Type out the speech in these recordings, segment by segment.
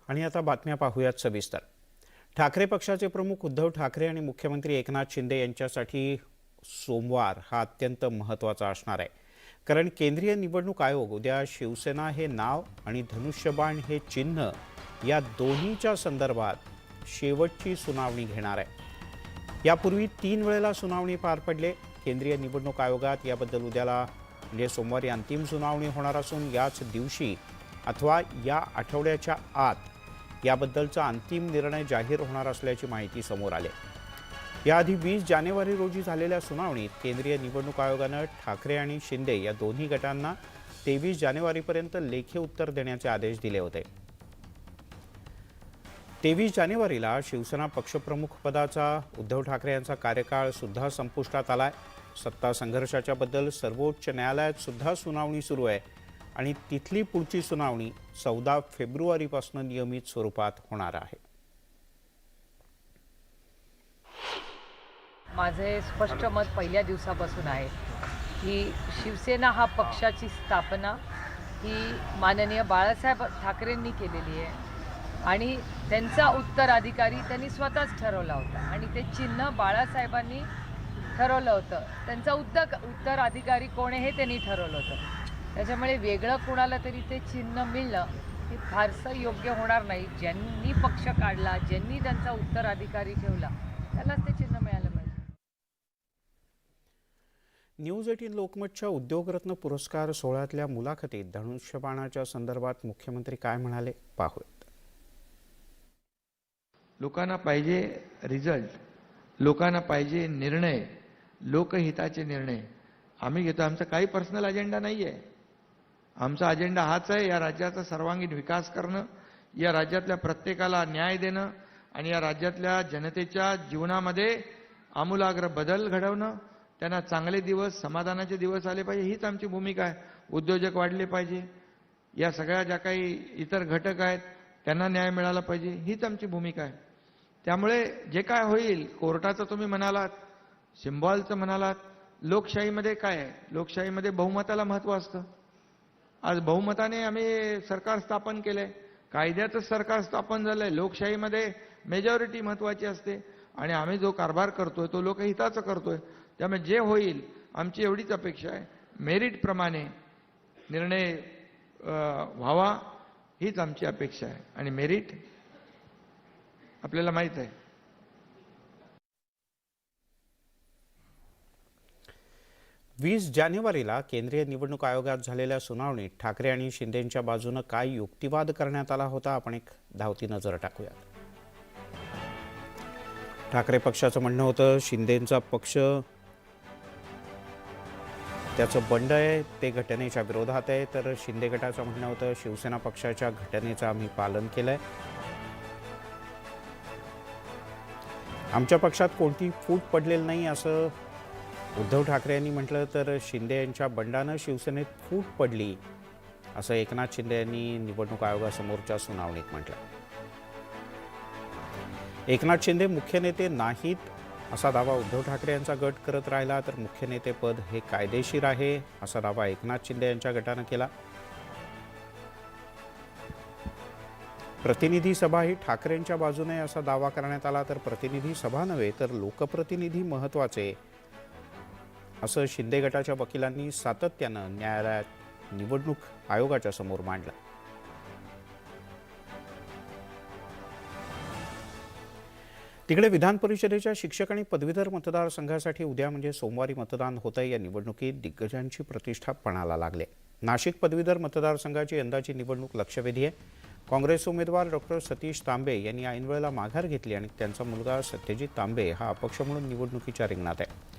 आणि आता बातम्या पाहूयात सविस्तर। ठाकरे पक्षाचे प्रमुख उद्धव ठाकरे आणि मुख्यमंत्री एकनाथ शिंदे यांच्यासाठी सोमवार हा अत्यंत महत्त्वाचा असणार आहे, कारण केंद्रीय निवडणूक आयोग उद्या शिवसेना हे नाव आणि धनुष्यबाण हे चिन्ह या दोन्हीच्या संदर्भात शेवटची सुनावणी घेणार आहे। यापूर्वी 3 वेळेला सुनावणी पार पडले। केंद्रीय निवडणूक आयोगात याबद्दल उद्याला म्हणजे सोमवारी अंतिम सुनावणी होणार असून याच दिवशी अथवा या आठवड्याच्या आत याबद्दलचा अंतिम निर्णय जाहीर होणार असल्याची माहिती समोर आली। याआधी 20 जानेवारी रोजी झालेल्या सुनावणीत केंद्रीय निवडणूक आयोगाने ठाकरे आणि शिंदे या दोन्ही गटांना 23 जानेवारीपर्यंत लेखी उत्तर देण्याचे आदेश दिले होते। 23 जानेवारीला शिवसेना पक्षप्रमुख पदाचा उद्धव ठाकरे यांचा कार्यकाळ सुद्धा संपुष्टात आलाय। सत्ता संघर्षाच्या बद्दल सर्वोच्च न्यायालयात सुद्धा सुनावणी सुरू आहे आणि तिथली पुढची सुनावणी 14 फेब्रुवारीपासून नियमित स्वरूपात होणार आहे। माझे स्पष्ट मत पहिल्या दिवसापासून आहे की शिवसेना हा पक्षाची स्थापना ही माननीय बाळासाहेब ठाकरेंनी केलेली आहे आणि त्यांचा उत्तराधिकारी त्यांनी स्वतःच ठरवला होता आणि ते चिन्ह बाळासाहेबांनी ठरवलं होतं। त्यांचा उत्तराधिकारी कोण आहे हे त्यांनी ठरवलं होतं। त्याच्यामुळे वेगळं कोणाला तरी ते चिन्ह मिळणं हे फारसं योग्य होणार नाही। ज्यांनी पक्ष काढला, ज्यांनी त्यांचा उत्तराधिकारी ठेवला, त्यालाच ते चिन्ह मिळालं पाहिजे। न्यूज 18 लोकमतच्या उद्योगरत्न पुरस्कार सोहळ्यातल्या मुलाखतीत धनुष्यबाणाच्या संदर्भात मुख्यमंत्री काय म्हणाले पाहूयात। लोकांना पाहिजे रिझल्ट, लोकांना पाहिजे निर्णय, लोकहिताचे निर्णय आम्ही घेतो। आमचा काही पर्सनल अजेंडा नाही आहे। आमचा अजेंडा हाच आहे, या राज्याचा सर्वांगीण विकास करणं, या राज्यातल्या प्रत्येकाला न्याय देणं आणि या राज्यातल्या जनतेच्या जीवनामध्ये आमूलाग्र बदल घडवणं, त्यांना चांगले दिवस, समाधानाचे दिवस आले पाहिजे, हीच आमची भूमिका आहे। उद्योजक वाढले पाहिजे, या सगळ्या ज्या काही इतर घटक आहेत त्यांना न्याय मिळाला पाहिजे, हीच आमची भूमिका आहे। त्यामुळे जे काय होईल, कोर्टाचं तुम्ही म्हणालात, सिम्बॉलचं म्हणालात, लोकशाहीमध्ये काय आहे, लोकशाहीमध्ये बहुमताला महत्त्व असतं। आज बहुमताने आम्ही सरकार स्थापन केलंय, कायद्याचं सरकार स्थापन झालंय। लोकशाहीमध्ये मेजॉरिटी महत्त्वाची असते आणि आम्ही जो कारभार करतोय तो लोकहिताचा करतोय। त्यामुळे जे होईल आमची एवढीच अपेक्षा आहे, मेरिट प्रमाणे निर्णय व्हावा, हीच आमची अपेक्षा आहे आणि मेरिट आपल्याला माहित आहे। वीस जानेवारीला केंद्रीय निवडणूक आयोगात झालेल्या सुनावणीत ठाकरे आणि शिंदेंच्या बाजूने काय युक्तिवाद करण्यात आला होता, आपण एक धावती नजर टाकूया। ठाकरे पक्षाचं म्हणणं होतं शिंदेंचा पक्ष त्याचं बंड आहे, ते घटनेच्या विरोधात आहे, तर शिंदे गटाचं म्हणणं होतं शिवसेना पक्षाच्या घटनेचं आम्ही पालन केलंय। आमच्या पक्षात कोणती फूट पडलेली नाही असं उद्धव ठाकरे यांनी म्हटलं, तर शिंदे यांच्या बंडानं शिवसेनेत फूट पडली असं एकनाथ शिंदे यांनी निवडणूक आयोगासमोरच्या सुनावणीत म्हटलं। एकनाथ शिंदे मुख्य नेते नाहीत असा दावा उद्धव ठाकरे यांचा गट करत राहिला, तर मुख्य नेतेपद हे कायदेशीर आहे असा दावा एकनाथ शिंदे यांच्या गटानं केला। प्रतिनिधी सभा ही ठाकरेंच्या बाजूने असा दावा करण्यात आला, तर प्रतिनिधी सभा नव्हे तर लोकप्रतिनिधी महत्त्वाचे असं शिंदे गटाच्या वकिलांनी सातत्यानं न्यायालयात निवडणूक आयोगाच्या समोर मांडलं। तिकडे विधान परिषदेच्या शिक्षक आणि पदवीधर मतदारसंघासाठी उद्या म्हणजे सोमवारी मतदान होतंय। या निवडणुकीत दिग्गजांची प्रतिष्ठा पणाला लागली। नाशिक पदवीधर मतदारसंघाची यंदाची निवडणूक लक्षवेधी आहे। काँग्रेस उमेदवार डॉक्टर सतीश तांबे यांनी ऐनवेळेला माघार घेतली आणि त्यांचा मुलगा सत्यजित तांबे हा अपक्ष म्हणून निवडणुकीच्या रिंगणात आहे।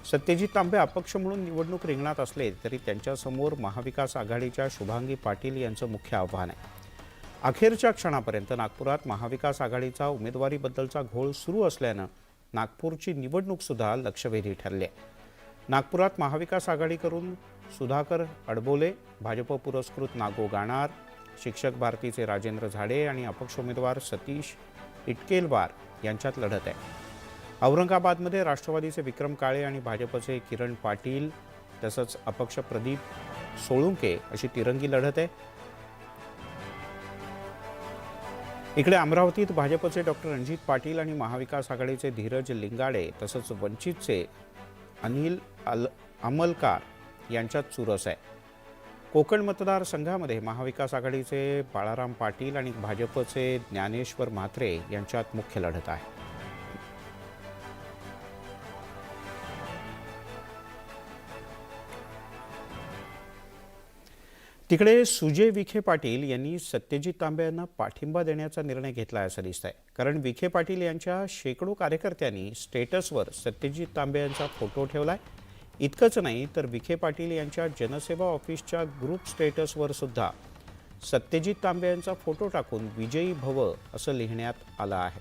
सत्यजित तांबे अपक्ष म्हणून निवडणूक रिंगणात असले तरी त्यांच्यासमोर महाविकास आघाडीच्या शुभांगी पाटील यांचं मुख्य आव्हान आहे। अखेरच्या क्षणापर्यंत नागपुरात महाविकास आघाडीचा उमेदवारीबद्दलचा घोळ सुरू असल्यानं नागपूरची निवडणूक सुद्धा लक्षवेधी ठरली आहे। नागपुरात महाविकास आघाडीकडून सुधाकर अडबोले, भाजप पुरस्कृत नागो गाणार, शिक्षक भारतीचे राजेंद्र झाडे आणि अपक्ष उमेदवार सतीश इटकेलवार यांच्यात लढत आहे। औरंगाबादमध्ये राष्ट्रवादीचे विक्रम काळे आणि भाजपचे किरण पाटील तसंच अपक्ष प्रदीप सोळुंके अशी तिरंगी लढत आहे। इकडे अमरावतीत भाजपचे डॉक्टर रणजित पाटील आणि महाविकास आघाडीचे धीरज लिंगाडे तसंच वंचितचे अनिल अमलकार यांच्यात चुरस आहे. कोकण मतदारसंघामध्ये महाविकास आघाडीचे बाळाराम पाटील आणि भाजपचे ज्ञानेश्वर म्हात्रे यांच्यात मुख्य लढत आहे. तिकडे सुजय विखे पाटील यांनी सत्यजित तांबे यांना पाठिंबा देण्याचा निर्णय घेतला असं दिसत आहे. कारण विखे पाटील यांच्या शेकडो कार्यकर्त्यांनी स्टेटसवर सत्यजित तांबे यांचा फोटो ठेवलाय. इतकंच नाही तर विखे पाटील यांच्या जनसेवा ऑफिसच्या ग्रुप स्टेटसवर सुद्धा सत्यजित तांबे यांचा फोटो टाकून विजयी भव असं लिहिण्यात आलं आहे.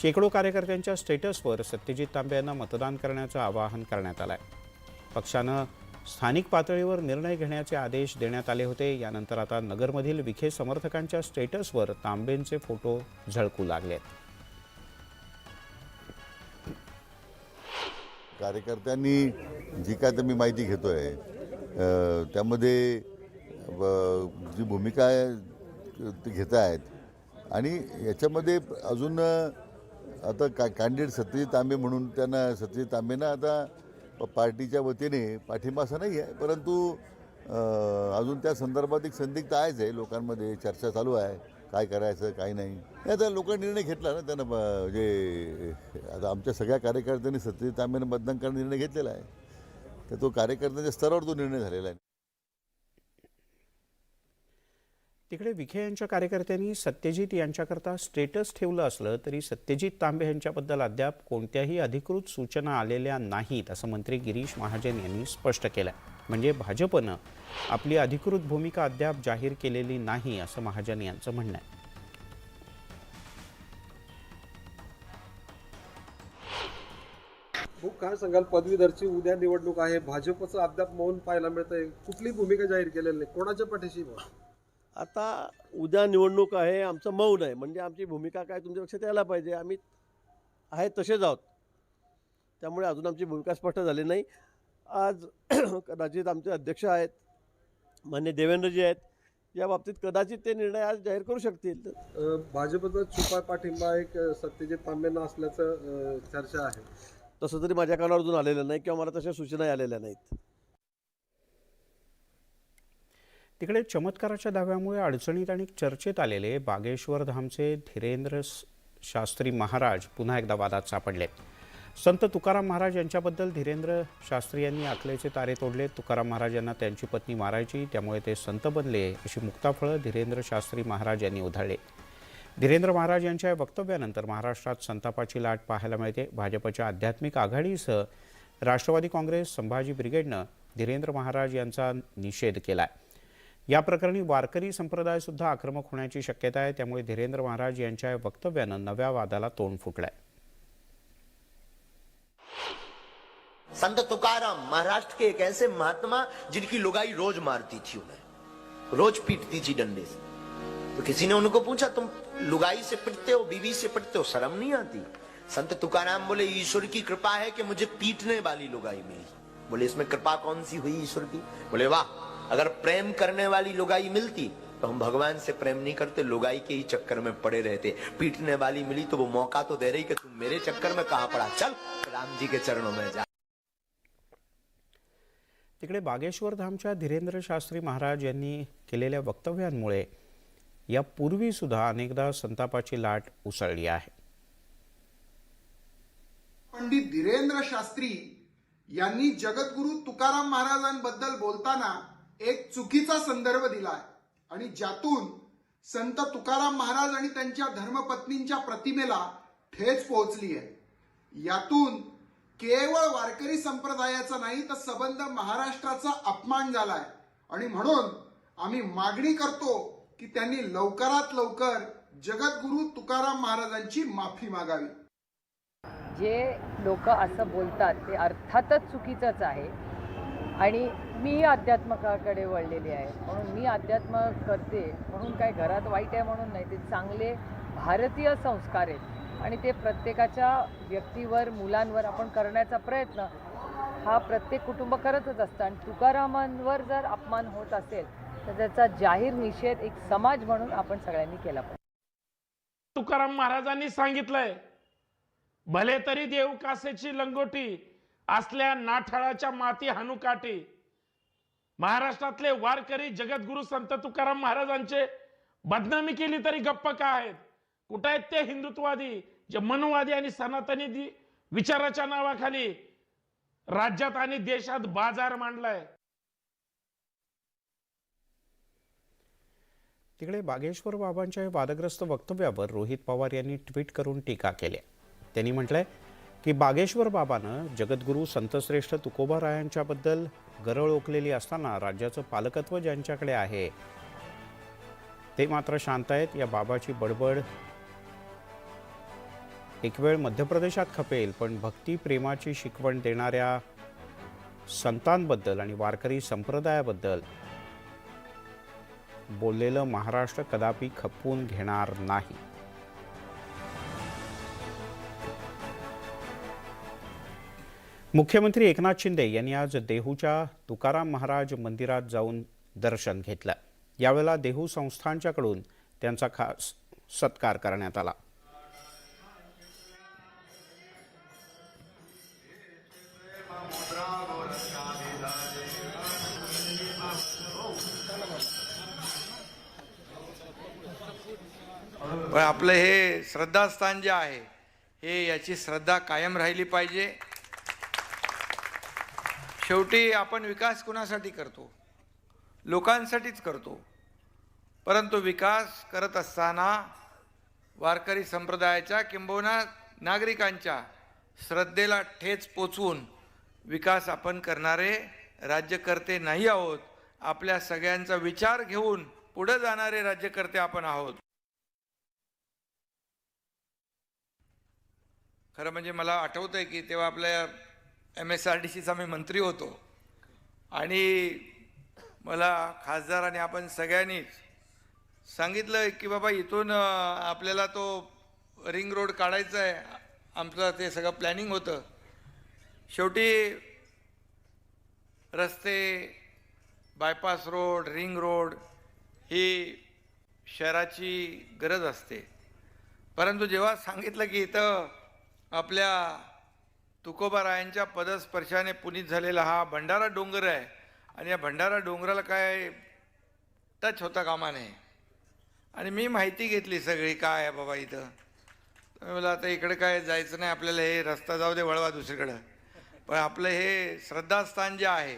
शेकडो कार्यकर्त्यांच्या स्टेटसवर सत्यजित तांबे यांना मतदान करण्याचं आवाहन करण्यात आलं आहे. पक्षानं स्थानिक पातळीवर निर्णय घेण्याचे आदेश देण्यात आले होते. यानंतर आता नगरमधील विखे समर्थकांच्या स्टेटसवर तांबेंचे फोटो झळकू लागले. कार्यकर्त्यांनी जी काय तर मी माहिती घेतोय त्यामध्ये जी भूमिका ते घेत आहेत आणि याच्यामध्ये अजून आता कॅन्डिडेट सत्यजित तांबे म्हणून त्यांना सत्यजित तांबेंना आता पार्टीच्या वतीने पाठिंबा असा नाही आहे, परंतु अजून त्या संदर्भात एक संदिग्धता आहेच आहे. लोकांमध्ये चर्चा चालू आहे काय करायचं काय नाही. आता लोकांनी निर्णय घेतला ना, त्यांना जे आता आमच्या सगळ्या कार्यकर्त्यांनी सत्यजित तांबेंना मतदान करण्याचा निर्णय घेतलेला आहे. तर तो कार्यकर्त्यांच्या स्तरावर तो निर्णय झालेला आहे. तिकडे विखे यांच्या कार्यकर्त्यांनी सत्यजित यांच्याकरता स्टेटस ठेवलं असलं तरी सत्यजित तांबे यांच्याबद्दल अद्याप कोणत्याही अधिकृत सूचना आलेल्या नाहीत असं मंत्री गिरीश महाजन यांनी स्पष्ट केलं. म्हणजे भाजपनं आपली अधिकृत भूमिका अद्याप जाहीर केलेली नाही असं महाजन यांचं म्हणणं आहे. काय सांगाल, पदवीधरची उद्या निवडणूक आहे, भाजपचं अद्याप मौन पाहायला मिळतंय, कुठली भूमिका जाहीर केलेली नाही, कोणाच्या पाठीशी? आता उद्या निवडणूक आहे, आमचं मौन आहे, म्हणजे आमची भूमिका काय तुमच्या लक्षात यायला पाहिजे. आम्ही आहे तसेच आहोत, त्यामुळे अजून आमची भूमिका स्पष्ट झाली नाही. आज कदाचित आमचे अध्यक्ष आहेत मान्य देवेंद्रजी आहेत, या बाबतीत कदाचित ते निर्णय आज जाहीर करू शकतील. भाजपचा छुपा पाठिंबा एक सत्यजित तांबेंना असल्याचं चर्चा आहे. तसं तरी माझ्या कानावर अजून आलेलं नाही किंवा मला तशा सूचना आलेल्या नाहीत. तिकडे चमत्काराच्या दाव्यामुळे अडचणीत आणि चर्चेत आलेले बागेश्वर धामचे धीरेंद्र शास्त्री महाराज पुन्हा एकदा वादात सापडले. संत तुकाराम महाराज यांच्याबद्दल धीरेंद्र शास्त्री यांनी अकलेचे तारे तोडले. तुकाराम महाराज यांना त्यांची पत्नी मारायची, त्यामुळे ते संत बनले अशी मुक्ताफळं धीरेंद्र शास्त्री महाराज यांनी उधळले. धीरेंद्र महाराज यांच्या वक्तव्यानंतर महाराष्ट्रात संतापाची लाट पाहायला मिळते. भाजपच्या आध्यात्मिक आघाडीसह राष्ट्रवादी काँग्रेस, संभाजी ब्रिगेडनं धीरेंद्र महाराज यांचा निषेध केला आहे. या प्रकरणी वारकरी संप्रदाय सुद्धा आक्रमक होण्याची शक्यता आहे. त्यामुळे धीरेंद्र महाराज यांच्या वक्तव्यानं नव्या वादाला तोंड फुटलंय. संत तुकाराम महाराष्ट्र के एक ऐसे महात्मा जिनकी लुगाई रोज मारती थी, उन्हें रोज पीटती थी डंडे से. तो किसी ने उनको पूछा, तुम लुगाई से पिटते हो, बीवी से पिटते हो, शर्म नहीं आती? संत तुकाराम बोले, ईश्वर की कृपा है कि मुझे पीटने वाली लुगाई मिली. बोले, इसमें कृपा कौन सी हुई ईश्वर की? बोले, वाह, अगर प्रेम करने वाली लुगाई मिलती तो हम भगवान से प्रेम नहीं करते, लुगाई के ही चक्कर में पड़े रहते. पीटने वाली मिली तो वो मौका तो दे रही कि तुम मेरे चक्कर में कहां पड़ा, चल राम जी के चरणों में जा. तिकडे बागेश्वर धामच्या धीरेंद्र शास्त्री महाराज यांनी केलेल्या वक्तव्यांमुळे यापूर्वी सुद्धा अनेकदा संतापाची लाट उसळली आहे. पंडित धीरेंद्र शास्त्री यांनी जगद्गुरु तुकाराम महाराजांबद्दल बोलताना एक चुकीचा संदर्भ दिलाय आणि ज्यातून संत तुकाराम महाराज आणि त्यांच्या धर्मपत्नींच्या प्रतिमेला ठेच पोहोचली आहे. यातून केवळ वारकरी संप्रदायाचा नाही तर सबंध महाराष्ट्राचा अपमान झालाय आणि म्हणून आम्ही मागणी करतो की त्यांनी लवकरात लवकर जगद्गुरु तुकाराम महाराजांची माफी मागावी. जे लोक असं बोलतात ते अर्थातच चुकीचंच आहे आणि मी अध्यात्माकडे वळलेली आहे, म्हणून मी अध्यात्म करते म्हणून काय घरात वाईट आहे म्हणून नाही. ते चांगले भारतीय संस्कार आहेत आणि ते प्रत्येकाच्या व्यक्तीवर, मुलांवर आपण करण्याचा प्रयत्न हा प्रत्येक कुटुंब करतच असतं. आणि तुकारामांवर जर अपमान होत असेल तर त्याचा जाहीर निषेध एक समाज म्हणून आपण सगळ्यांनी केला पाहिजे. तुकाराम महाराजांनी सांगितलंय, भले तरी देऊ कासेची लंगोटी, असल्या नाठाळाच्या माती हाणू काठी. महाराष्ट्रातले वारकरी जगद्गुरु संत तुकाराम महाराजांचे बदनामी केली तरी गप्प का आहेत? कुठे आहेत ते हिंदुत्ववादी जे मनुवादी आणि सनातनी विचाराच्या नावाखाली राज्यात आणि देशात बाजार मांडलाय? तिकडे बागेश्वर बाबांच्या वादग्रस्त वक्तव्यावर रोहित पवार यांनी ट्विट करून टीका केली. त्यांनी म्हटलंय की बागेश्वर बाबानं जगद्गुरू संतश्रेष्ठ तुकोबारायांच्याबद्दल गरळ ओकलेली असताना राज्याचं पालकत्व ज्यांच्याकडे आहे ते मात्र शांत आहेत. या बाबाची बडबड एक वेळ मध्य प्रदेशात खपेल, पण भक्ती प्रेमाची शिकवण देणाऱ्या संतांबद्दल आणि वारकरी संप्रदायाबद्दल बोललेलं महाराष्ट्र कदापि खपवून घेणार नाही. मुख्यमंत्री एकनाथ शिंदे यांनी आज देहूच्या तुकाराम महाराज मंदिरात जाऊन दर्शन घेतलं. यावेळेला देहू संस्थांच्याकडून त्यांचा खास सत्कार करण्यात आला. पण आपलं हे श्रद्धास्थान जे आहे हे याची श्रद्धा कायम राहिली पाहिजे. शेवटी आपण विकास कुणासाठी करतो? लोकांसाठीच करतो. परंतु विकास करत असताना वारकरी संप्रदायाच्या किंबहुना नागरिकांच्या श्रद्धेला ठेच पोचवून विकास आपण करणारे राज्यकर्ते नाही आहोत. आपल्या सगळ्यांचा विचार घेऊन पुढे जाणारे राज्यकर्ते आपण आहोत. खरं म्हणजे मला आठवतंय की तेव्हा आपल्या MSRDCचा मी मंत्री होतो आणि मला खासदार आणि आपण सगळ्यांनीच सांगितलं की बाबा इथून आपल्याला तो रिंग रोड काढायचा आहे. आमचं ते सगळं प्लॅनिंग होतं. शेवटी रस्ते, बायपास रोड, रिंग रोड ही शहराची गरज असते. परंतु जेव्हा सांगितलं की इथं आपल्या तुकोबारायांच्या पदस्पर्शाने पुनीत झालेला हा भंडारा डोंगर आहे आणि या भंडारा डोंगराला काय टच होता कामा नये. आणि मी माहिती घेतली सगळी काय आहे बाबा इथं. मला आता इकडे काय जायचं नाही आपल्याला, हे रस्ता जाऊ दे वळवा दुसरीकडं. पण आपलं हे श्रद्धास्थान जे आहे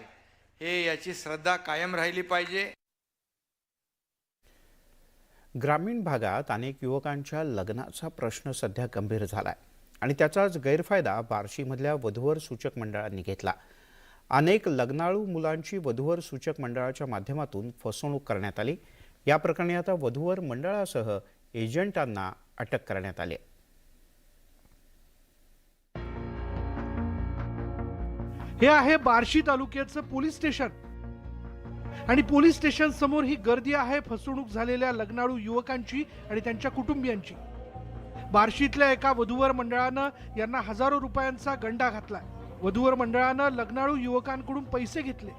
हे याची श्रद्धा कायम राहिली पाहिजे. ग्रामीण भागात अनेक युवकांच्या लग्नाचा प्रश्न सध्या गंभीर झालाय आणि त्याचाच गैरफायदा बार्शीमधल्या वधूवर सूचक मंडळांनी घेतला. अनेक लग्नाळू मुलांची वधूवर सूचक मंडळाच्या माध्यमातून फसवणूक करण्यात आली. या प्रकरणी आता वधूवर मंडळासह एजंटांना अटक करण्यात आली. हे आहे बार्शी तालुक्याचं पोलीस स्टेशन आणि पोलीस स्टेशन समोर ही गर्दी आहे फसवणूक झालेल्या लग्नाळू युवकांची आणि त्यांच्या कुटुंबियांची. बार्शीतल्या एका वधूवर मंडळानं यांना हजारो रुपयांचा गंडा घातलाय. वधूवर मंडळानं लग्नाळू युवकांकडून पैसे घेतले.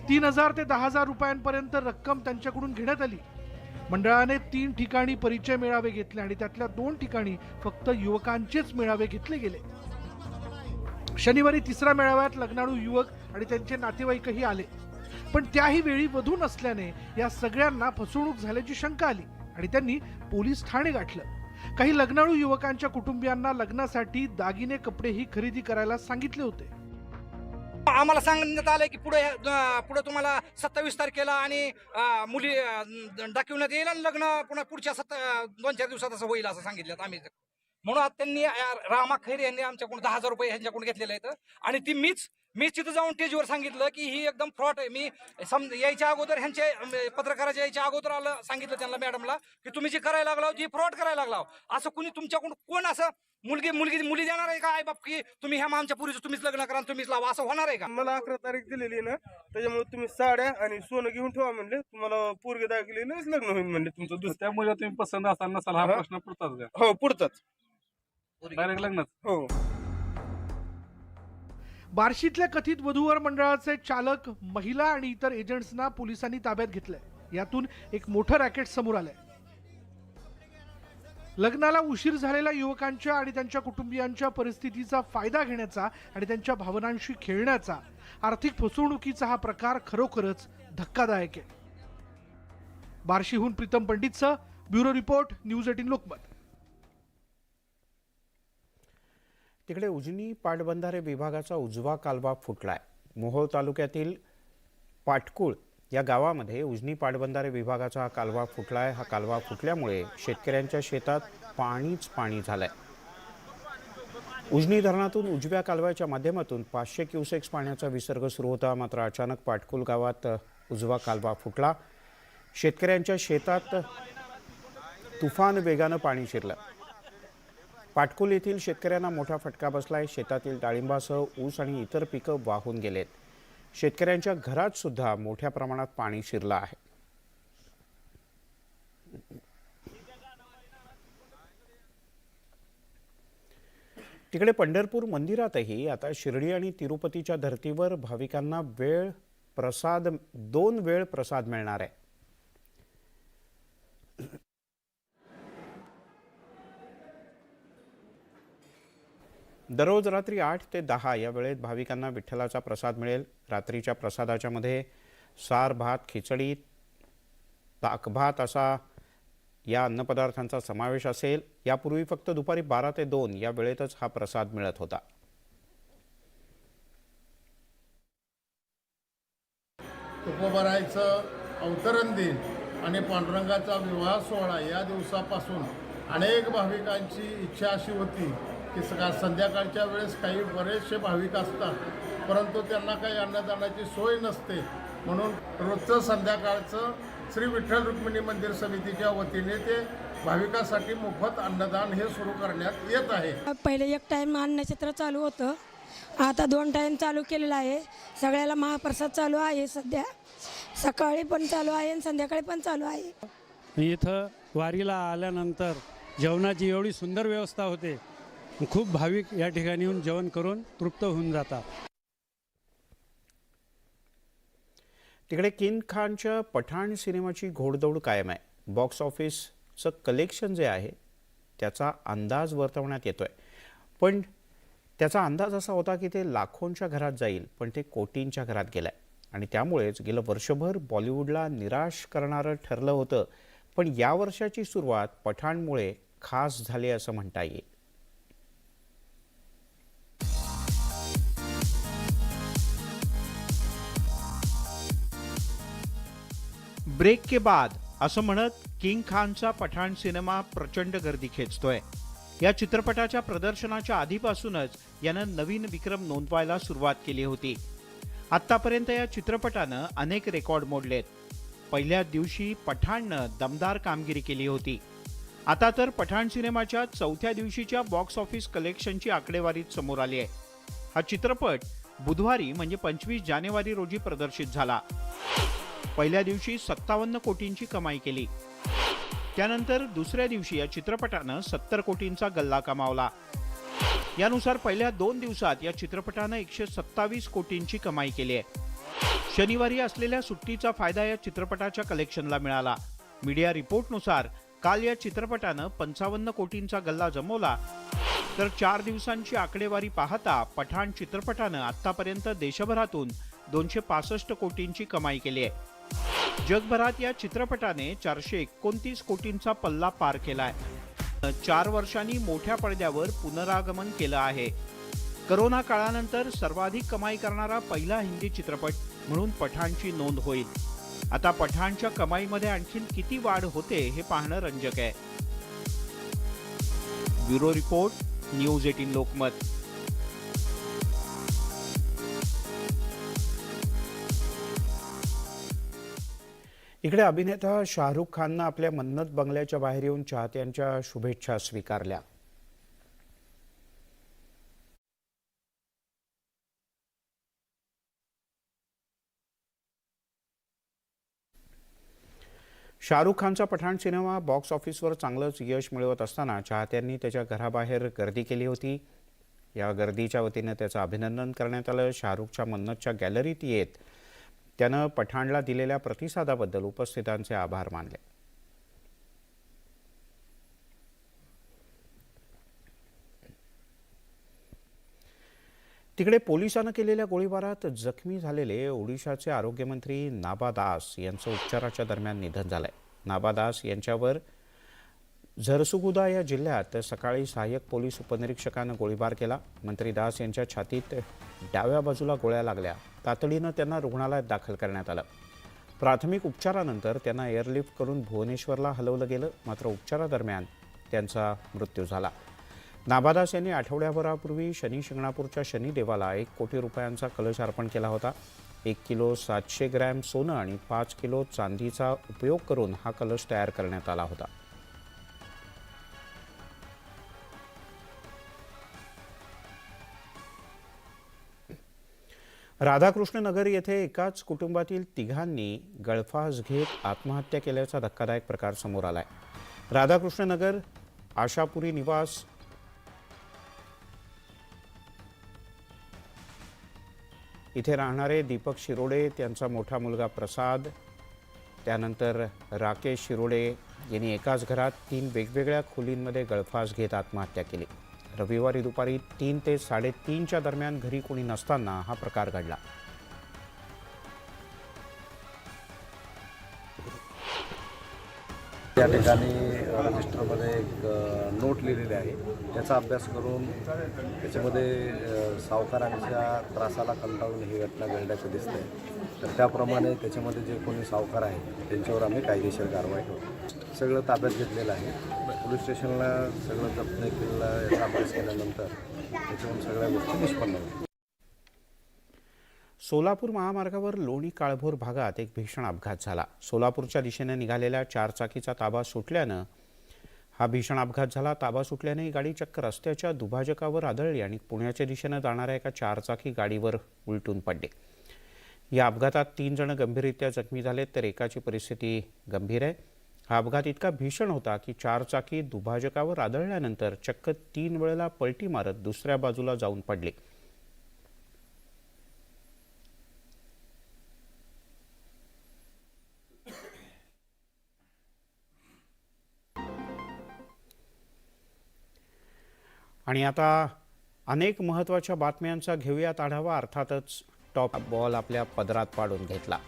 3,000 ते 10,000 रुपयांपर्यंत रक्कम त्यांच्याकडून घेण्यात आली. मंडळाने 3 ठिकाणी परिचय मेळावे घेतले आणि त्यातल्या 2 ठिकाणी फक्त युवकांचेच मेळावे घेतले गेले. शनिवारी 3ऱ्या मेळाव्यात लग्नाळू युवक आणि त्यांचे नातेवाईकही आले, पण त्याही वेळी वधू नसल्याने या सगळ्यांना फसवणूक झाल्याची शंका आली आणि त्यांनी पोलीस ठाणे गाठलं. काही लग्नाळू युवकांच्या कुटुंबियांना लग्नासाठी दागिने कपडेही खरेदी करायला सांगितले होते. आम्हाला सांगण्यात आलंय की पुढे तुम्हाला 27 तारखेला आणि मुली दाखवण्यात येईल आणि लग्न पुन्हा पुढच्या 2-4 दिवसात असं होईल असं सांगितलं आम्ही. म्हणून आता त्यांनी रामा खैरे यांनी आमच्याकडून 10,000 रुपये ह्यांच्याकडून घेतलेले आहेत आणि ती मीच तिथं जाऊन स्टेजवर सांगितलं की ही एकदम फ्रॉड आहे. मी यायच्या अगोदर ह्यांच्या पत्रकाराच्या यायच्या अगोदर सांगितलं त्यांना मॅडमला की तुम्ही जे करायला लागला जी फ्रॉड करायला लागला. असं कुणी तुमच्याकडून कोण असं मुली देणार आहे का आई बाप की तुम्ही ह्या आमच्या पुरीचं तुम्हीच लग्न करा तुम्हीच लावा असं होणार आहे का? मला 11 तारीख दिलेली ना, त्याच्यामुळे तुम्ही साड्या आणि सोनं घेऊन ठेवा म्हणले. तुम्हाला पोरगे दाखवले लग्न होईल म्हणले तुमचं दुसरं. त्यामुळे तुम्ही पसंत असाल नसाल हा प्रश्न पुरताच का? हो पुरताच डायरेक्ट लग्नच. हो. बार्शीतल्या कथित वधूवर मंडळाचे चालक, महिला आणि इतर एजंट्सना पोलिसांनी ताब्यात घेतलंय. यातून एक मोठं रॅकेट समोर आलंय. लग्नाला उशीर झालेल्या युवकांच्या आणि त्यांच्या कुटुंबियांच्या परिस्थितीचा फायदा घेण्याचा आणि त्यांच्या भावनांशी खेळण्याचा आर्थिक फसवणुकीचा हा प्रकार खरोखरच धक्कादायक आहे. बार्शीहून प्रीतम पंडितसह ब्युरो रिपोर्ट, न्यूज 18 लोकमत. तिकडे उजनी पाटबंधारे विभागाचा उजवा कालवा फुटलाय. मोहोळ तालुक्यातील पाटकुळ या गावामध्ये उजनी पाटबंधारे विभागाचा हा कालवा फुटलाय. हा कालवा फुटल्यामुळे शेतकऱ्यांच्या शेतात पाणीच पाणी झालंय. उजनी धरणातून उजव्या कालव्याच्या माध्यमातून 500 क्युसेक्स पाण्याचा विसर्ग सुरू होता. मात्र अचानक पाटकुल गावात उजवा कालवा फुटला. शेतकऱ्यांच्या शेतात तुफान वेगानं पाणी शिरलं. पाटकुल येथील शेतकऱ्यांना मोठा फटका बसलाय. शेतातील डाळिंबासह ऊस आणि इतर पिकं वाहून गेलेत. शेतकऱ्यांच्या घरात सुद्धा मोठ्या प्रमाणात पाणी शिरलं आहे. तिकडे पंढरपूर मंदिरातही आता शिर्डी आणि तिरुपतीच्या धर्तीवर भाविकांना दोन वेळ प्रसाद मिळणार आहे. दररोज रात्री 8 ते 10 या वेळेत भाविकांना विठ्ठलाचा प्रसाद मिळेल. रात्रीच्या प्रसादाच्या मध्ये सार, भात, खिचडी, ताकभात असा या अन्नपदार्थांचा समावेश असेल. यापूर्वी फक्त दुपारी 12 ते 2 या वेळेतच हा प्रसाद मिळत होता. तुकोबारायचं अवतरण दिन आणि पांडुरंगाचा विवाह सोहळा या दिवसापासून अनेक भाविकांची इच्छा अशी होती की संध्याकाळच्या वेळेस काही बरेचसे भाविक असतात, परंतु त्यांना काही अन्नदानाची सोय नसते. म्हणून रोजचं संध्याकाळचं श्री विठ्ठल रुक्मिणी मंदिर समितीच्या वतीने ते भाविकांसाठी मोफत अन्नदान हे सुरू करण्यात येत आहे. पहिले एक टाईम अन्नछत्र चालू होतं, आता 2 टाईम चालू केलेलं आहे. सगळ्याला महाप्रसाद चालू आहे. सध्या सकाळी पण चालू आहे आणि संध्याकाळी पण चालू आहे. इथं वारीला आल्यानंतर जेवणाची एवढी सुंदर व्यवस्था होते. खूप भाविक या ठिकाणी येऊन जेवण करून तृप्त होऊन जातात. तिकडे किंग खानच्या पठाण सिनेमाची घोडदौड कायम आहे. बॉक्स ऑफिसचं कलेक्शन जे आहे त्याचा अंदाज वर्तवण्यात येतोय, पण त्याचा अंदाज असा होता की ते लाखोंच्या घरात जाईल, पण ते कोटींच्या घरात गेलंय. आणि त्यामुळेच गेलं वर्षभर बॉलिवूडला निराश करणारं ठरलं होतं. पण या वर्षाची सुरुवात पठाणमुळे खास झाली असं म्हणता येईल. ब्रेक के बाद असं म्हणत किंग खानचा पठाण सिनेमा प्रचंड गर्दी खेचतोय. या चित्रपटाच्या प्रदर्शनाच्या आधीपासूनच यानं नवीन विक्रम नोंदवायला सुरुवात केली होती. आत्तापर्यंत या चित्रपटानं अनेक रेकॉर्ड मोडलेत. पहिल्या दिवशी पठाणनं दमदार कामगिरी केली होती. आता तर पठाण सिनेमाच्या 4थ्या दिवशीच्या बॉक्स ऑफिस कलेक्शनची आकडेवारी समोर आली आहे. हा चित्रपट बुधवारी म्हणजे 25 जानेवारी रोजी प्रदर्शित झाला. पहिल्या दिवशी 57 कोटींची कमाई केली. त्यानंतर दुसऱ्या दिवशी या चित्रपटानं 70 कोटींचा गल्ला कमावला. यानुसार पहिल्या 2 दिवसात या चित्रपटानं 127 कोटींची कमाई केली आहे. शनिवारी असलेल्या सुट्टीचा फायदा या चित्रपटाच्या कलेक्शनला मिळाला. मीडिया रिपोर्टनुसार काल या चित्रपटानं 55 कोटींचा गल्ला जमवला. तर 4 दिवसांची आकडेवारी पाहता पठाण चित्रपटानं आतापर्यंत देशभरातून 265 कोटींची कमाई केली आहे. जगभरात या चित्रपटाने 429 कोटींचा पल्ला पार केलाय. 4 वर्षांनी मोठ्या पडद्यावर पुनरागमन केलं आहे. करोना काळानंतर सर्वाधिक कमाई करणारा पहिला हिंदी चित्रपट म्हणून पठाणची नोंद होईल. आता पठाणच्या कमाईमध्ये आणखीन किती वाढ होते हे पाहणं रंजक आहे. Bureau report, news 18 Lokmat. इकडे अभिनेता शाहरुख खाननं आपल्या मन्नत बंगल्याच्या बाहेर येऊन चाहत्यांच्या शुभेच्छा स्वीकारल्या. शाहरुख खानचा पठाण सिनेमा बॉक्स ऑफिसवर चांगलंच यश मिळवत असताना चाहत्यांनी त्याच्या घराबाहेर गर्दी केली होती. या गर्दीच्या वतीनं त्याचं अभिनंदन करण्यात आलं. शाहरुखच्या मन्नतच्या गॅलरीत येत त्यानं पठाणला दिलेल्या प्रतिसादाबद्दल उपस्थितांचे आभार मानले. तिकडे पोलिसांना केलेल्या गोळीबारात जखमी झालेले ओडिशाचे आरोग्यमंत्री नाबा दास यांचं उपचाराच्या दरम्यान निधन झालंय. नाबा दास यांच्यावर झरसुगुदा या जिल्ह्यात सकाळी सहाय्यक पोलीस उपनिरीक्षकानं गोळीबार केला. मंत्री दास यांच्या छातीत डाव्या बाजूला गोळ्या लागल्या. तातडीनं त्यांना रुग्णालयात दाखल करण्यात आलं. प्राथमिक उपचारानंतर त्यांना एअरलिफ्ट करून भुवनेश्वरला हलवलं गेलं. मात्र उपचारादरम्यान त्यांचा मृत्यू झाला. नाबा दास यांनी आठवड्याभरापूर्वी शनी शिंगणापूरच्या शनिदेवाला 1 कोटी रुपयांचा कलश अर्पण केला होता. 1 किलो 700 ग्रॅम सोनं आणि 5 किलो चांदीचा उपयोग करून हा कलश तयार करण्यात आला होता. राधाकृष्ण नगर येथे एकाच कुटुंबातील तिघांनी गळफास घेत आत्महत्या केल्याचा धक्कादायक प्रकार समोर आलाय. राधाकृष्ण नगर आशापुरी निवास इथे राहणारे दीपक शिरोडे, त्यांचा मोठा मुलगा प्रसाद, त्यानंतर राकेश शिरोडे यांनी एकाच घरात 3 वेगवेगळ्या खोलींमध्ये गळफास घेत आत्महत्या केली. रविवारी दुपारी 3 ते 3:30च्या दरम्यान घरी कोणी नसताना हा प्रकार घडला. या ठिकाणी रजिस्टरमध्ये एक नोट लिहिलेली आहे. त्याचा अभ्यास करून त्याच्यामध्ये सावकारांच्या त्रासाला कंटाळून ही घटना घडल्याचं दिसतंय. तर त्याप्रमाणे त्याच्यामध्ये जे कोणी सावकार आहेत त्यांच्यावर आम्ही कायदेशीर कारवाई करू. सगळं ताब्यात घेतलेलं आहे. पोलीस स्टेशनला सगळं जप्त केलेलं याचा अभ्यास केल्यानंतर त्याच्यावरून सगळ्या गोष्टी निष्पन्न होतील. सोलापूर महामार्गावर लोणी काळभोर भागात एक भीषण अपघात झाला. सोलापूरच्या दिशेने निघालेल्या 4 चाकीचा ताबा सुटल्यानं हा भीषण अपघात झाला. ताबा सुटल्याने ही गाडी चक्क रस्त्याच्या दुभाजकावर आदळली आणि पुण्याच्या दिशेने जाणाऱ्या एका 4 चाकी गाडीवर उलटून पडली. या अपघातात 3 जण गंभीररित्या जखमी झालेत, तर एकाची परिस्थिती गंभीर आहे. हा अपघात इतका भीषण होता की 4 चाकी दुभाजकावर आदळल्यानंतर चक्क 3 वेळेला पलटी मारत दुसऱ्या बाजूला जाऊन पडली. आणि आता अनेक महत्त्वाच्या बातम्यांचा घेऊयात आढावा. अर्थातच टॉप बॉल आपल्या पदरात पाडून घेतला.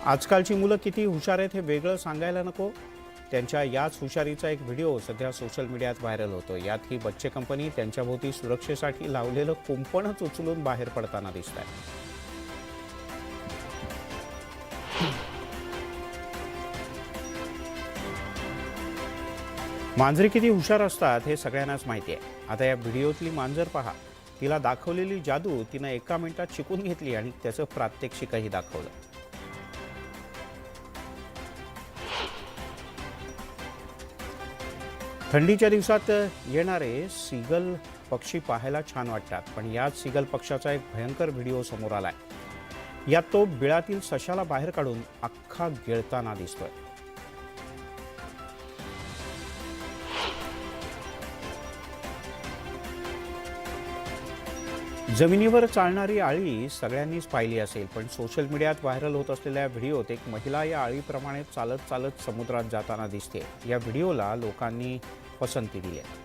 आजकालची मुलं किती हुशार आहेत हे वेगळं सांगायला नको. त्यांच्या याच हुशारीचा एक व्हिडिओ सध्या सोशल मीडियात व्हायरल होतो. यात ही बच्चे कंपनी त्यांच्याभोवती सुरक्षेसाठी लावलेलं कुंपणच उचलून बाहेर पडताना दिसत आहे. मांजरी किती हुशार असतात हे सगळ्यांनाच माहिती आहे. आता या व्हिडिओतली मांजर पहा. तिला दाखवलेली जादू तिनं 1 मिनिटात शिकून घेतली आणि त्याचं प्रात्यक्षिकही दाखवलं. थंडीच्या दिवसात येणारे सीगल पक्षी पाहायला छान वाटतात, पण याच सीगल पक्षाचा एक भयंकर व्हिडिओ समोर आलाय. यात तो बिळातील सशाला बाहेर काढून अख्खा गिळताना दिसतोय. जमिनीवर चालणारी आळी सगळ्यांनीच पाहिली असेल, पण सोशल मीडियात व्हायरल होत असलेल्या व्हिडिओत एक महिला या आळीप्रमाणे चालत चालत समुद्रात जाताना दिसते. या व्हिडिओला लोकांनी पसंती दिली आहे.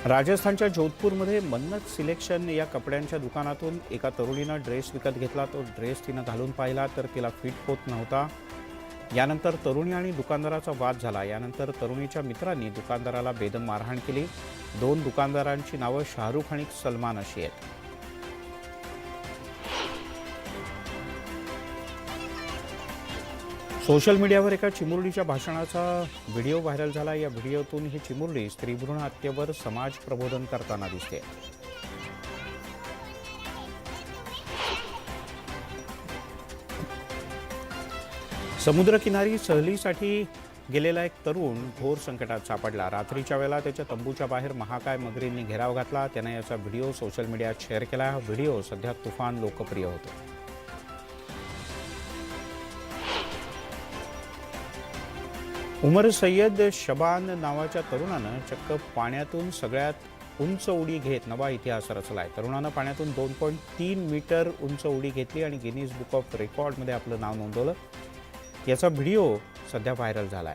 राजस्थानच्या जोधपूरमध्ये मन्नत सिलेक्शन या कपड्यांच्या दुकानातून एका तरुणीनं ड्रेस विकत घेतला. तो ड्रेस तिनं घालून पाहिला तर तिला फिट होत नव्हता. यानंतर तरुणी आणि दुकानदाराचा वाद झाला. यानंतर तरुणीच्या मित्रांनी दुकानदाराला बेदम मारहाण केली. 2 दुकानदारांची नावं शाहरुख आणि सलमान अशी आहेत. सोशल मीडियावर एका चिमुरडीच्या भाषणाचा व्हिडिओ व्हायरल झाला. या व्हिडिओतून ही चिमुरडी स्त्रीभ्रूण हत्येवर समाज प्रबोधन करताना दिसते. समुद्रकिनारी सहलीसाठी गेलेला एक तरुण घोर संकटात सापडला. रात्रीच्या वेळेला त्याच्या तंबूच्या बाहेर महाकाय मगरींनी घेराव घातला. त्याने याचा व्हिडिओ सोशल मीडियात शेअर केला. हा व्हिडिओ सध्या तुफान लोकप्रिय होतो. उमर सय्यद शबान नावाच्या तरुणानं चक्क पाण्यातून सगळ्यात उंच उडी घेत नवा इतिहास रचलाय. तरुणानं पाण्यातून 2.3 मीटर उंच उडी घेतली आणि गिनीज बुक ऑफ रेकॉर्डमध्ये आपलं नाव नोंदवलं. याचा व्हिडिओ सध्या व्हायरल झालाय.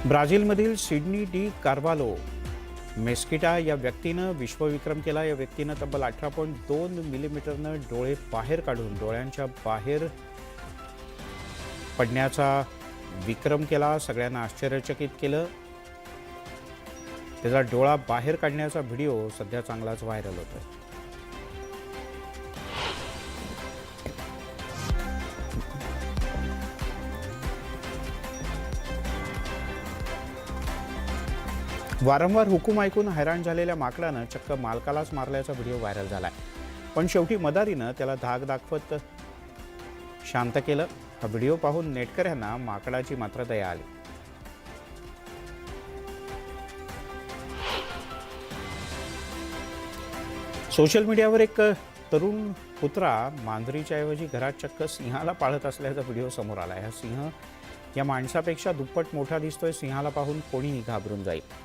ब्राझीलमधील सिडनी डी कार्वालो मेस्किटा या व्यक्तीनं विश्वविक्रम केला. या व्यक्तीनं तब्बल 18.2 मिलीमीटरनं डोळे बाहेर काढून डोळ्यांच्या बाहेर पडण्याचा विक्रम केला. सगळ्यांना आश्चर्यचकित केलं. त्याचा डोळा बाहेर काढण्याचा व्हिडिओ सध्या चांगलाच व्हायरल होतोय. वारंवार हुकूम ऐकून हैराण झालेल्या माकडानं चक्क मालकालाच मारल्याचा व्हिडिओ व्हायरल झालाय. पण शेवटी मदारीनं त्याला धाक दाखवत शांत केलं. हा व्हिडिओ पाहून नेटकऱ्यांना माकडाची मात्र दया आली. सोशल मीडियावर एक तरुण कुत्रा मांजरीच्या ऐवजी घरात चक्क सिंहाला पाळत असल्याचा व्हिडिओ समोर आलाय. हा सिंह या माणसापेक्षा दुप्पट मोठा दिसतोय. सिंहाला पाहून कोणीही घाबरून जाईल.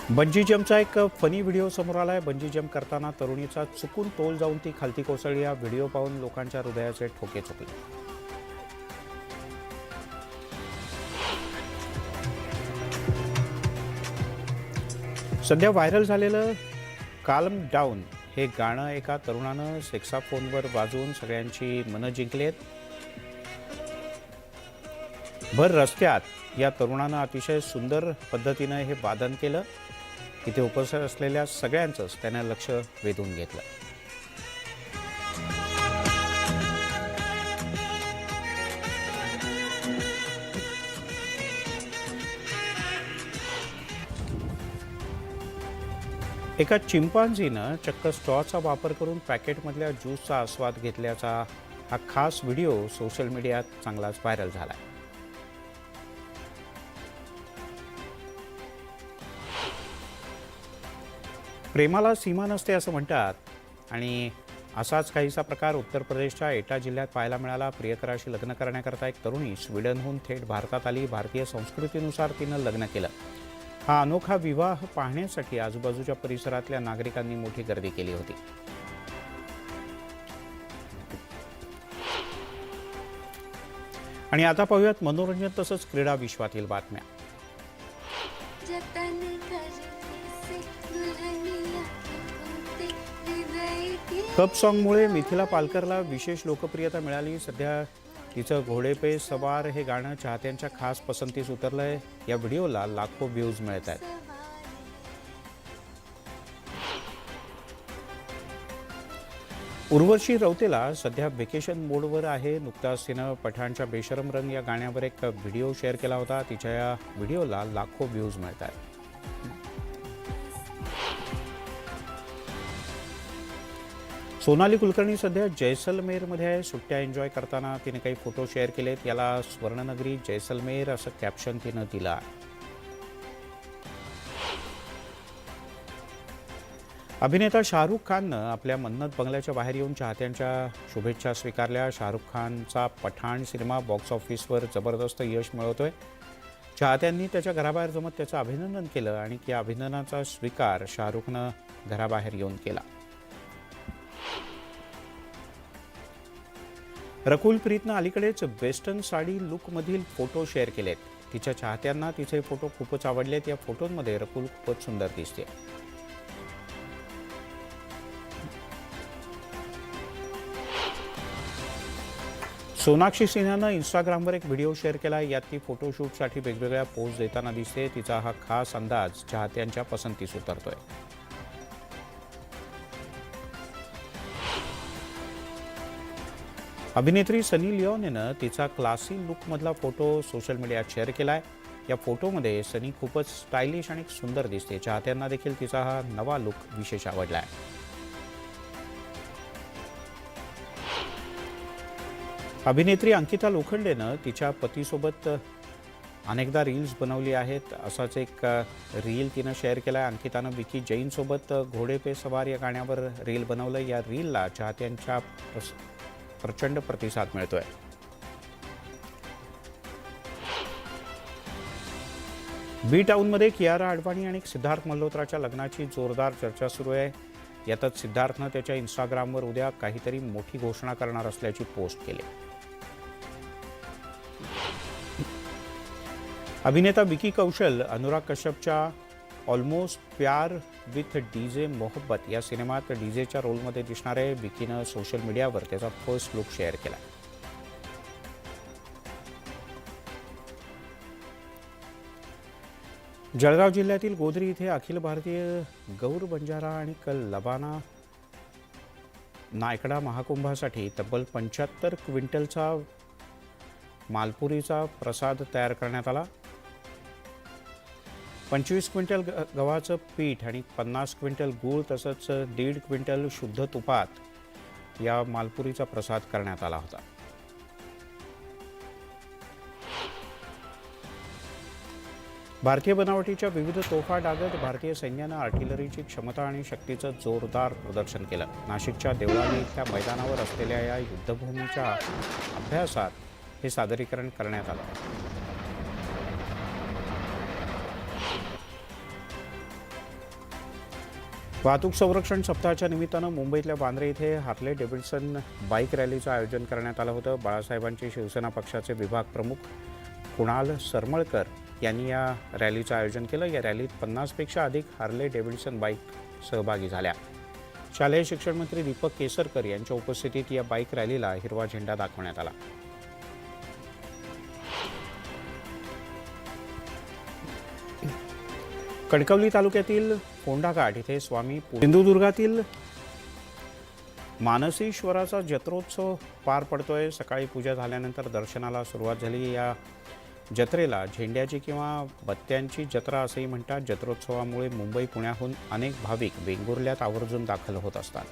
बंजी जंपचा एक फनी व्हिडिओ समोर आलाय. बंजी जंप करताना तरुणीचा चुकून तोल जाऊन ती खालती कोसळली. हा व्हिडिओ पाहून लोकांच्या हृदयाचे ठोके चुकले. सध्या व्हायरल झालेलं काल्म डाऊन हे गाणं एका तरुणानं सेक्साफोनवर वाजवून सगळ्यांची मनं जिंकलेत. भर रस्त्यात या तरुणानं अतिशय सुंदर पद्धतीनं हे वादन केलं. इथे उपस्थित असलेल्या सगळ्यांचंच त्यानं लक्ष वेधून घेतलं. एका चिंपांझीनं चक्क स्ट्रॉचा वापर करून पॅकेटमधल्या ज्यूसचा आस्वाद घेतल्याचा हा खास व्हिडिओ सोशल मीडियात चांगलाच व्हायरल झाला. प्रेमाला सीमा नसते असं म्हणतात आणि असाच काहीसा प्रकार उत्तर प्रदेशच्या एटा जिल्ह्यात पाहायला मिळाला. प्रियकराशी लग्न करण्याकरता एक तरुणी स्वीडनहून थेट भारतात आली. भारतीय संस्कृतीनुसार तिनं लग्न केलं. हा अनोखा विवाह पाहण्यासाठी आजूबाजूच्या परिसरातल्या नागरिकांनी मोठी गर्दी केली होती. आणि आता पाहूयात मनोरंजन तसंच क्रीडा विश्वातील बातम्या. कप सॉन्गमुळे मिथिला पालकरला विशेष लोकप्रियता मिळाली. सध्या तिचं घोडे पे सवार हे गाणं चाहत्यांच्या खास पसंतीस उतरलंय. या व्हिडिओला लाखो व्ह्यूज मिळत आहेत. उर्वशी रौतेला सध्या व्हेकेशन मोडवर आहे. नुकताच तिनं पठाणच्या बेशरम रंग या गाण्यावर एक व्हिडिओ शेअर केला होता. तिच्या या व्हिडिओला लाखो व्ह्यूज मिळत आहेत. सोनाली कुलकर्णी सध्या जैसलमेरमध्ये आहे. सुट्ट्या एन्जॉय करताना तिने काही फोटो शेअर केलेत. याला स्वर्णनगरी जैसलमेर असं कॅप्शन तिनं दिलं आहे. अभिनेता शाहरुख खाननं आपल्या मन्नत बंगल्याच्या बाहेर येऊन चाहत्यांच्या शुभेच्छा स्वीकारल्या. शाहरुख खानचा पठाण सिनेमा बॉक्स ऑफिसवर जबरदस्त यश मिळवतोय. चाहत्यांनी त्याच्या घराबाहेर जमत त्याचं अभिनंदन केलं आणि या अभिनंदनाचा स्वीकार शाहरुखनं घराबाहेर येऊन केला. रकुल प्रीतनं अलीकडेच वेस्टर्न साडी लुकमधील फोटो शेअर केलेत. तिच्या चाहत्यांना तिचे फोटो खूपच आवडलेत. या फोटोंमध्ये रकुल खूपच सुंदर दिसते. सोनाक्षी सिन्हानं इंस्टाग्रामवर एक व्हिडिओ शेअर केला. यात ती फोटोशूटसाठी वेगवेगळ्या पोज देताना दिसते. तिचा हा खास अंदाज चाहत्यांच्या पसंतीस उतरतोय. अभिनेत्री सनी लिओननं तिचा क्लासी लुकमधला फोटो सोशल मीडियात शेअर केलाय. या फोटोमध्ये सनी खूपच स्टायलिश आणि सुंदर दिसते. चाहत्यांना देखील तिचा हा नवा लुक विशेष आवडलाय. अभिनेत्री अंकिता लोखंडेनं तिच्या पतीसोबत अनेकदा रील्स बनवली आहेत. असाच एक रील तिनं शेअर केला आहे. अंकितानं विकी जैनसोबत घोडे पे सवार या गाण्यावर रील बनवलं. या रीलला चाहत्यांच्या प्रचंड प्रतिसाद मिळतोय. बी टाऊनमध्ये कियारा आडवाणी आणि सिद्धार्थ मल्होत्राच्या लग्नाची जोरदार चर्चा सुरू आहे. यातच सिद्धार्थनं त्याच्या इंस्टाग्रामवर उद्या काहीतरी मोठी घोषणा करणार असल्याची पोस्ट केली. अभिनेता विकी कौशल अनुराग कश्यपच्या ऑलमोस्ट प्यार विथ डीजे मोहब्बत या सिनेमात डीजेच्या रोलमध्ये दिसणार आहे. विकीनं सोशल मीडियावर त्याचा फर्स्ट लुक शेअर केला. जळगाव जिल्ह्यातील गोधरी इथे अखिल भारतीय गौर बंजारा आणि लबाना नायकडा महाकुंभासाठी तब्बल 75 क्विंटलचा मालपुरीचा प्रसाद तयार करण्यात आला. 25 क्विंटल गव्हाचं पीठ आणि 50 क्विंटल गूळ तसंच 1.5 क्विंटल शुद्ध तुपात या मालपुरीचा प्रसाद करण्यात आला होता. भारतीय बनावटीच्या विविध तोफा डागत भारतीय सैन्यानं आर्टिलरीची क्षमता आणि शक्तीचं जोरदार प्रदर्शन केलं. नाशिकच्या देवळाली इथल्या मैदानावर असलेल्या या युद्धभूमीच्या अभ्यासात हे सादरीकरण करण्यात आलं. वाहतूक संरक्षण सप्ताहाच्या निमित्तानं मुंबईतल्या वांद्रे इथे हार्ले डेव्हिडसन बाईक रॅलीचं आयोजन करण्यात आलं होतं. बाळासाहेबांचे शिवसेना पक्षाचे विभाग प्रमुख कुणाल सरमळकर यांनी या रॅलीचं आयोजन केलं. या रॅलीत 50पेक्षा अधिक हार्ले डेव्हिडसन बाईक सहभागी झाल्या. शालेय शिक्षण मंत्री दीपक केसरकर यांच्या उपस्थितीत या बाईक रॅलीला हिरवा झेंडा दाखवण्यात आला. कणकवली तालुक्यातील फोंडाघाट इथे स्वामी सिंधुदुर्गातील मानसीश्वराचा जत्रोत्सव पार पडतोय. सकाळी पूजा झाल्यानंतर दर्शनाला सुरुवात झाली. या जत्रेला झेंड्याची किंवा बत्त्यांची जत्रा असंही म्हणतात. जत्रोत्सवामुळे मुंबई पुण्याहून अनेक भाविक वेंगुर्ल्यात आवर्जून दाखल होत असतात.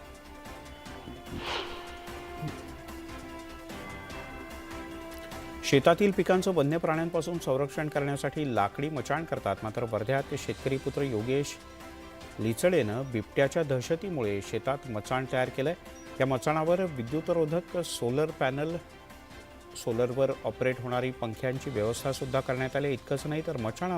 शेतातील पिकांचं वन्य प्राण्यांपासून संरक्षण करण्यासाठी लाकडी मचाण करतात. मात्र वर्ध्यात शेतकरी पुत्र योगेश लिचडेनं बिबट्याच्या दहशतीमुळे शेतात मचाण तयार केलंय. या मचाणावर विद्युतरोधक सोलर पॅनल, सोलरवर ऑपरेट होणारी पंख्यांची व्यवस्था सुद्धा करण्यात आली. इतकंच नाही तर मचाणा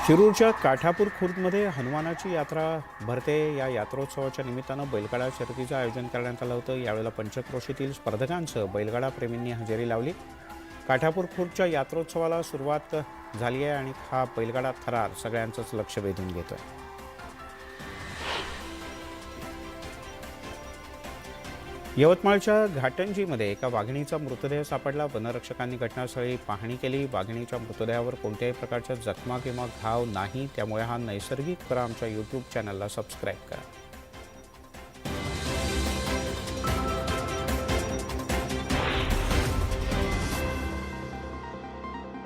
शिरूरच्या काठापूर खुर्दमध्ये हनुमानाची यात्रा भरते. या यात्रोत्सवाच्या निमित्तानं बैलगाडा शर्यतीचं आयोजन करण्यात आलं होतं. यावेळेला पंचक्रोशीतील स्पर्धकांसह बैलगाडा प्रेमींनी हजेरी लावली. काठापूर खुर्दच्या यात्रोत्सवाला सुरुवात झाली आहे आणि हा बैलगाडा थरार सगळ्यांचंच लक्ष वेधून घेतोय. यवतमाळच्या घाटंजीमध्ये एका वाघिणीचा मृतदेह सापडला. वनरक्षकांनी घटनास्थळी पाहणी केली. वाघिणीच्या मृतदेहावर कोणत्याही प्रकारच्या जखमा किंवा घाव नाही. त्यामुळे हा नैसर्गिक करा. आमच्या यूट्यूब चॅनलला सबस्क्राईब करा.